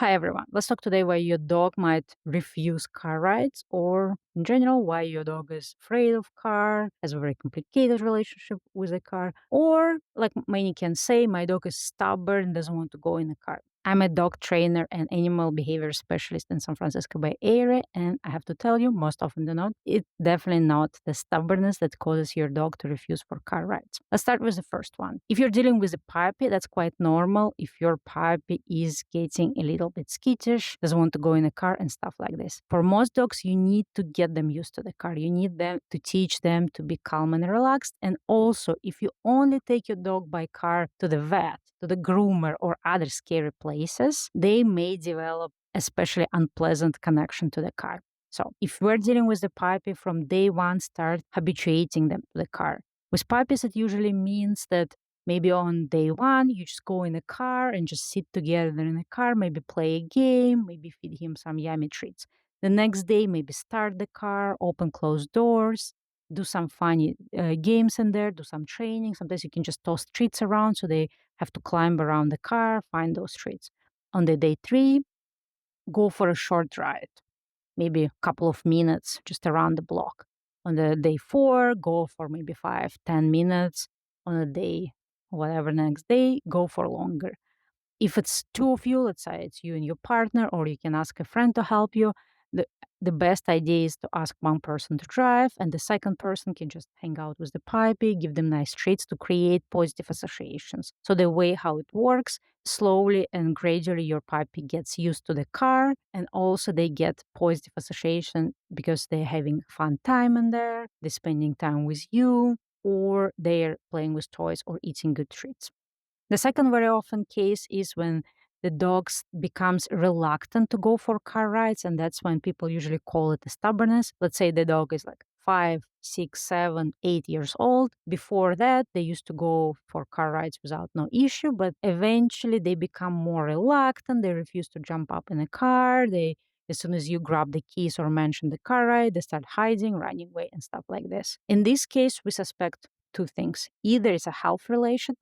Hi everyone. Let's talk today why your dog might refuse car rides, or in general why your dog is afraid of car, has a very complicated relationship with a car, or like many can say, my dog is stubborn, doesn't want to go in a car. I'm a dog trainer and animal behavior specialist in San Francisco Bay Area, and I have to tell you, most often than not, it's definitely not the stubbornness that causes your dog to refuse for car rides. Let's start with the first one. If you're dealing with a puppy, that's quite normal. If your puppy is getting a little bit skittish, doesn't want to go in a car and stuff like this. For most dogs, you need to get them used to the car. You need them to teach them to be calm and relaxed. And also, if you only take your dog by car to the vet, to the groomer, or other scary places, they may develop especially unpleasant connection to the car. So if we're dealing with the puppy from day one, start habituating them to the car. With puppies, it usually means that maybe on day one, you just go in a car and just sit together in a car, maybe play a game, maybe feed him some yummy treats. The next day, maybe start the car, open closed doors, do some funny games in there, do some training. Sometimes you can just toss treats around so they have to climb around the car, find those treats. On the day three, go for a short ride, maybe a couple of minutes just around the block. On the day four, go for maybe 5-10 minutes. On the day, whatever next day, go for longer. If it's two of you, let's say it's you and your partner, or you can ask a friend to help you, the, the best idea is to ask one person to drive, and the second person can just hang out with the puppy, give them nice treats to create positive associations. So the way how it works, slowly and gradually your puppy gets used to the car, and also they get positive association because they're having fun time in there, they're spending time with you, or they're playing with toys or eating good treats. The second very often case is when the dog becomes reluctant to go for car rides, and that's when people usually call it a stubbornness. Let's say the dog is like 5, 6, 7, 8 years old. Before that, they used to go for car rides without no issue, but eventually they become more reluctant. They refuse to jump up in a car. As soon as you grab the keys or mention the car ride, they start hiding, running away, and stuff like this. In this case, we suspect two things. Either it's a health related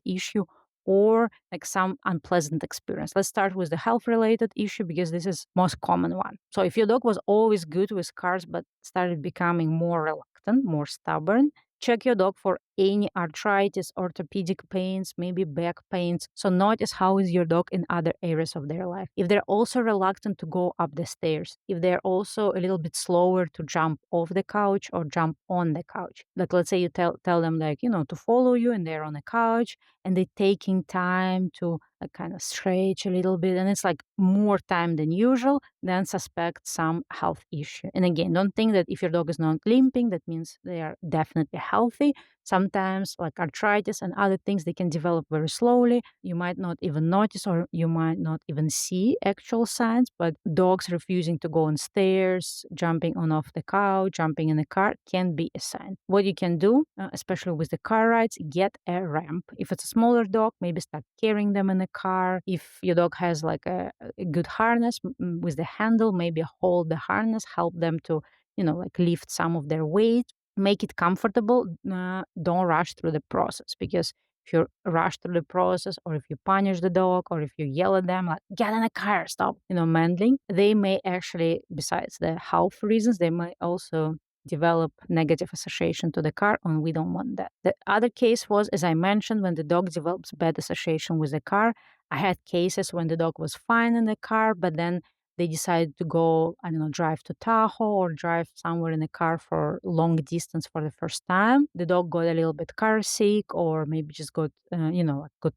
issue or like some unpleasant experience. Let's start with the health related issue because this is most common one. So if your dog was always good with cars but started becoming more reluctant, more stubborn, check your dog for any arthritis, orthopedic pains, maybe back pains. So notice how is your dog in other areas of their life. If they're also reluctant to go up the stairs, if they're also a little bit slower to jump off the couch or jump on the couch. Like let's say you tell them like, to follow you and they're on the couch and they're taking time to like kind of stretch a little bit and it's like more time than usual, then suspect some health issue. And again, don't think that if your dog is not limping, that means they are definitely healthy. Sometimes, like arthritis and other things, they can develop very slowly. You might not even notice or you might not even see actual signs, but dogs refusing to go on stairs, jumping on off the couch, jumping in the car can be a sign. What you can do, especially with the car rides, get a ramp. If it's a smaller dog, maybe start carrying them in the car. If your dog has like a good harness with the handle, maybe hold the harness, help them to, like lift some of their weight. Make it comfortable. Don't rush through the process because if you rush through the process or if you punish the dog or if you yell at them like get in the car, stop, mandling, they may actually, besides the health reasons, they might also develop negative association to the car, and we don't want that. The other case was, as I mentioned, when the dog develops bad association with the car. I had cases when the dog was fine in the car, but then they decided to go, I don't know, drive to Tahoe or drive somewhere in a car for long distance for the first time. The dog got a little bit car sick or maybe just got, got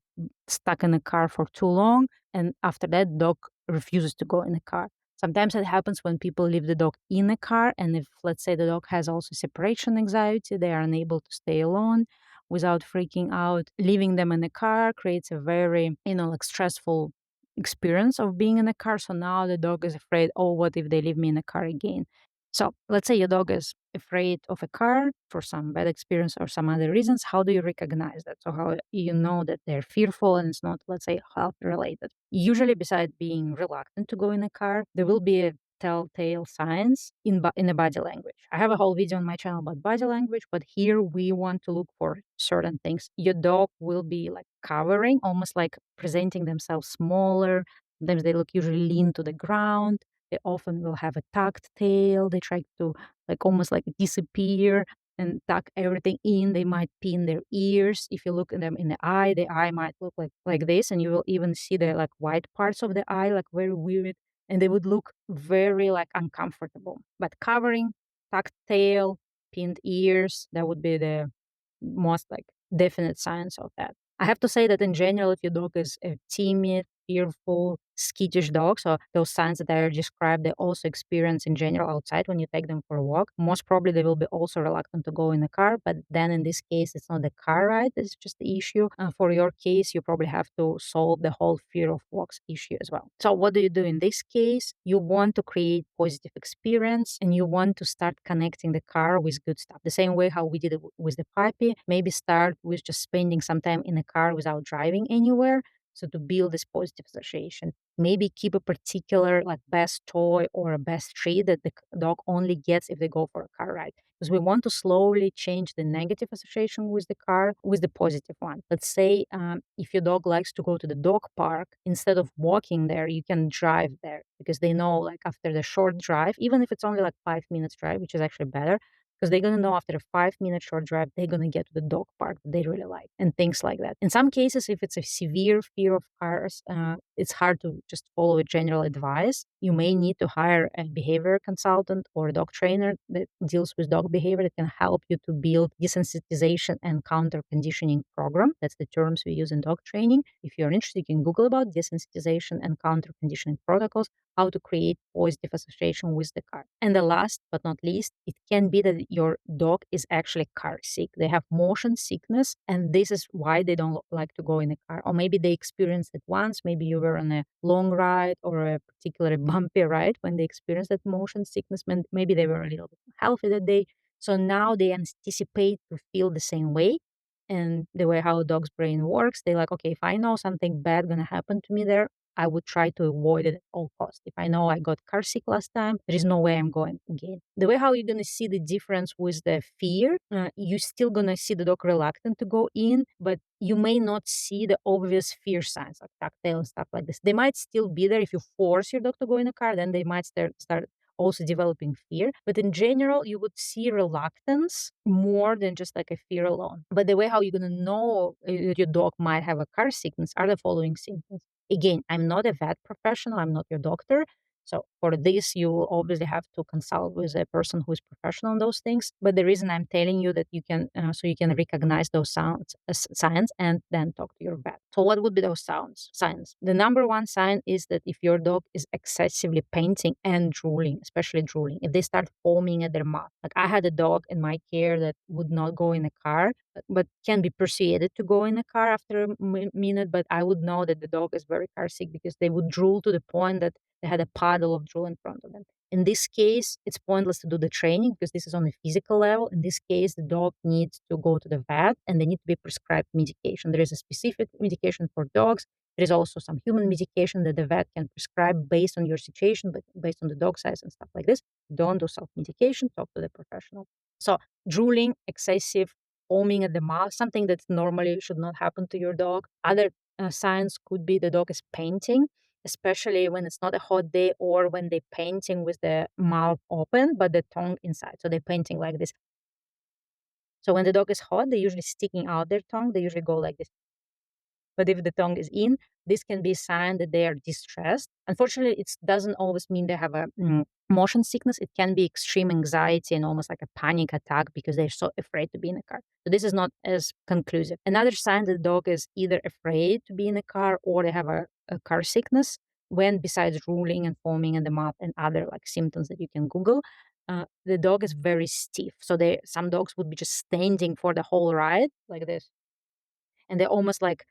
stuck in the car for too long. And after that, dog refuses to go in the car. Sometimes it happens when people leave the dog in a car. And if, let's say, the dog has also separation anxiety, they are unable to stay alone without freaking out. Leaving them in the car creates a very, stressful experience of being in a car. So now the dog is afraid, oh, what if they leave me in a car again? So let's say your dog is afraid of a car for some bad experience or some other reasons. How do you recognize that? So how you know that they're fearful and it's not, let's say, health related? Usually, besides being reluctant to go in a car, there will be a telltale signs in the body language. I have a whole video on my channel about body language, but here we want to look for certain things. Your dog will be like covering, almost like presenting themselves smaller, Sometimes they look usually lean to the ground. They often will have a tucked tail. They try to like almost like disappear and tuck everything in. They might pin their ears. If you look at them in the eye might look like this, and you will even see the like white parts of the eye, like very weird, and they would look very like uncomfortable. But covering, tucked tail, pinned ears, that would be the most like definite signs of that. I have to say that in general, if your dog is a timid, fearful, skittish dog, so those signs that I described, they also experience in general outside when you take them for a walk. Most probably they will be also reluctant to go in the car, but then in this case, it's not the car ride, it's just the issue. For your case, you probably have to solve the whole fear of walks issue as well. So what do you do in this case? You want to create positive experience and you want to start connecting the car with good stuff. The same way how we did it with the puppy, maybe start with just spending some time in the car without driving anywhere. So to build this positive association, maybe keep a particular like best toy or a best treat that the dog only gets if they go for a car ride. Because we want to slowly change the negative association with the car with the positive one. Let's say if your dog likes to go to the dog park, instead of walking there, you can drive there because they know like after the short drive, even if it's only like 5 minutes drive, which is actually better, because they're going to know after a 5 minute short drive, they're going to get to the dog park that they really like and things like that. In some cases, if it's a severe fear of cars, it's hard to just follow a general advice. You may need to hire a behavior consultant or a dog trainer that deals with dog behavior that can help you to build desensitization and counter conditioning program. That's the terms we use in dog training. If you're interested, you can Google about desensitization and counter conditioning protocols, how to create positive association with the car. And the last but not least, it can be that your dog is actually car sick. They have motion sickness, and this is why they don't like to go in a car. Or maybe they experienced it once. Maybe you were on a long ride or a particularly bumpy ride when they experienced that motion sickness. Maybe they were a little bit healthy that day. So now they anticipate to feel the same way. And the way how a dog's brain works, they like, okay, if I know something bad gonna happen to me there, I would try to avoid it at all costs. If I know I got car sick last time, there is no way I'm going again. The way how you're going to see the difference with the fear, you're still going to see the dog reluctant to go in, but you may not see the obvious fear signs like tactile and stuff like this. They might still be there if you force your dog to go in a car, then they might start also developing fear. But in general, you would see reluctance more than just like a fear alone. But the way how you're going to know your dog might have a car sickness are the following symptoms. Again, I'm not a vet professional, I'm not your doctor. So for this, you will obviously have to consult with a person who is professional on those things. But the reason I'm telling you that you can, so you can recognize those signs and then talk to your vet. So what would be those signs? The number one sign is that if your dog is excessively panting and drooling, especially drooling, if they start foaming at their mouth. Like I had a dog in my care that would not go in a car, but can be persuaded to go in a car after a minute. But I would know that the dog is very car sick because they would drool to the point that they had a puddle of drool in front of them. In this case, it's pointless to do the training because this is on a physical level. In this case, the dog needs to go to the vet and they need to be prescribed medication. There is a specific medication for dogs. There is also some human medication that the vet can prescribe based on your situation, but based on the dog size and stuff like this. Don't do self-medication, talk to the professional. So drooling, excessive foaming at the mouth, something that normally should not happen to your dog. Other signs could be the dog is painting, especially when it's not a hot day or when they're painting with the mouth open but the tongue inside. So they're painting like this. So when the dog is hot, they're usually sticking out their tongue. They usually go like this. But if the tongue is in, this can be a sign that they are distressed. Unfortunately, it doesn't always mean they have a motion sickness. It can be extreme anxiety and almost like a panic attack because they're so afraid to be in a car. So this is not as conclusive. Another sign that the dog is either afraid to be in a car or they have a car sickness, when besides drooling and foaming in the mouth and other like symptoms that you can Google, the dog is very stiff. So some dogs would be just standing for the whole ride like this. And they're almost like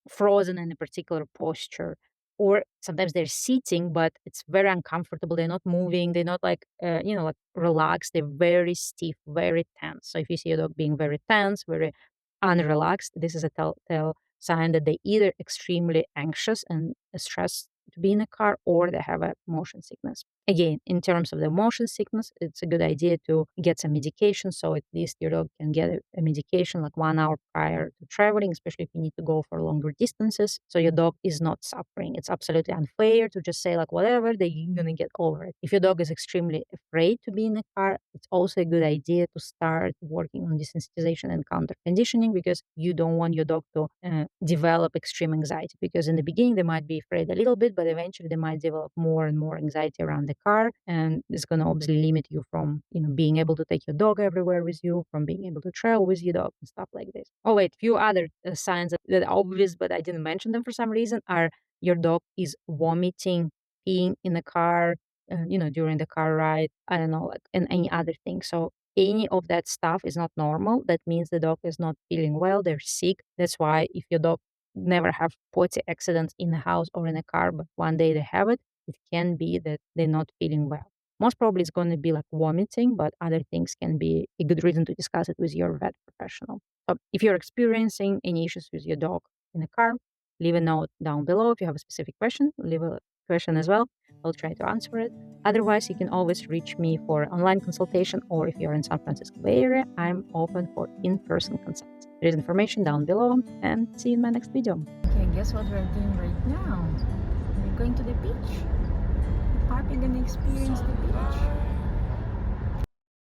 frozen in a particular posture, or sometimes they're sitting but it's very uncomfortable, they're not moving, they're not like like relaxed, they're very stiff, very tense. So if you see a dog being very tense, very unrelaxed, this is a telltale sign that they either extremely anxious and stressed to be in a car, or they have a motion sickness. Again, in terms of the motion sickness, it's a good idea to get some medication, so at least your dog can get a medication like 1 hour prior to traveling, especially if you need to go for longer distances, so your dog is not suffering. It's absolutely unfair to just say like whatever, they're gonna get over it. If your dog is extremely afraid to be in a car, it's also a good idea to start working on desensitization and counter conditioning, because you don't want your dog to develop extreme anxiety, because in the beginning they might be afraid a little bit, but eventually they might develop more and more anxiety around the car, and it's going to obviously limit you from being able to take your dog everywhere with you, from being able to travel with your dog and stuff like this. Oh wait, few other signs that are obvious but I didn't mention them for some reason are your dog is vomiting, peeing in the car, during the car ride, I don't know, like, and any other thing. So any of that stuff is not normal. That means the dog is not feeling well, they're sick. That's why if your dog never have potty accidents in the house or in a car, but one day they have it, it can be that they're not feeling well. Most probably it's going to be like vomiting, but other things can be a good reason to discuss it with your vet professional. So if you're experiencing any issues with your dog in the car, leave a note down below. If you have a specific question, leave a question as well. I'll try to answer it. Otherwise, you can always reach me for online consultation, or if you're in San Francisco Bay Area, I'm open for in-person consults. There is information down below, and see you in my next video. Okay, guess what we're doing right now? We're going to the beach. The puppy gonna experience the beach.